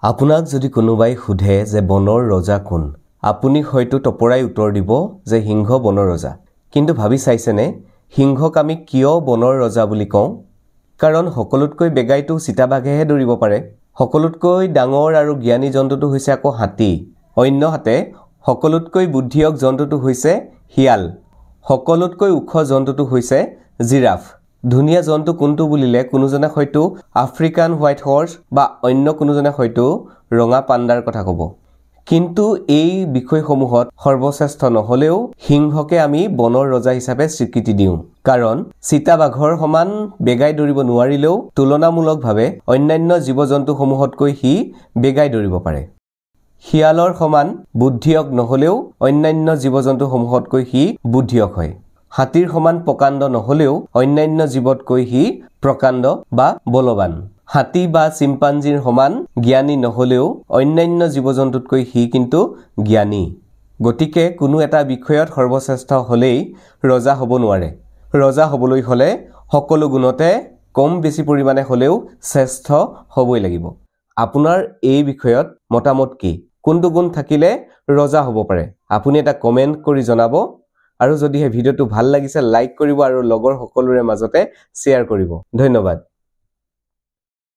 আপোনাক যদি কোনোবাই সোধে যে বনৰ ৰজা কোন, আপুনি হয়তো টপৰাই উত্তৰ দিব যে সিংহ বনৰ ৰজা। কিন্তু ভাবি চাইছেনে সিংহক আমি কিয় বনৰ ৰজা বুলি কওঁ? কাৰণ সকলোতকৈ বেগাইটো চিতাবাঘেহে দৌৰিব পাৰে। সকলোতকৈ ডাঙৰ আৰু জ্ঞানী জন্তুটো হৈছে আকৌ হাতী। অন্যহাতে সকলোতকৈ বুদ্ধিয়ক জন্তুটো হৈছে শিয়াল। সকলোতকৈ ওখ জন্তুটো হৈছে জিৰাফ। ধুনীয়া জন্তু কোনটো বুলিলে কোনোজনে হয়তো আফ্ৰিকান হোৱাইট হৰ্চ বা অন্য কোনোজনে হয়তো ৰঙা পাণ্ডাৰ কথা ক'ব। কিন্তু এই বিষয়সমূহত সৰ্বশ্ৰেষ্ঠ নহলেও সিংহকে আমি বনৰ ৰজা হিচাপে স্বীকৃতি দিওঁ। কাৰণ চিতাবাঘৰ সমান বেগাই দৌৰিব নোৱাৰিলেও তুলনামূলকভাৱে অন্যান্য জীৱ-জন্তুসমূহতকৈ সি বেগাই দৌৰিব পাৰে। শিয়ালৰ সমান বুদ্ধিয়ক নহলেও অন্যান্য জীৱ-জন্তুসমূহতকৈ সি বুদ্ধিয়ক হয়। হাতীৰ সমান প্ৰকাণ্ড নহলেও অন্যান্য জীৱতকৈ সি প্ৰকাণ্ড বা বলৱান। হাতী বা চিম্পাঞ্জিৰ সমান জ্ঞানী নহলেও অন্যান্য জীৱ-জন্তুতকৈ সি কিন্তু জ্ঞানী। গতিকে কোনো এটা বিষয়ত সৰ্বশ্ৰেষ্ঠ হলেই ৰজা হ'ব নোৱাৰে। ৰজা হ'বলৈ হলে সকলো গুণতে কম বেছি পৰিমাণে হলেও শ্ৰেষ্ঠ হ'বই লাগিব। আপোনাৰ এই বিষয়ত মতামত কি? কোনটো গুণ থাকিলে ৰজা হ'ব পাৰে? আপুনি এটা কমেন্ট কৰি জনাব। আৰু যদিহে ভিডিঅ'টো ভাল লাগিছে লাইক কৰিব আৰু লগৰ সকলোৰে মাজতে শ্বেয়াৰ কৰিব। ধন্যবাদ।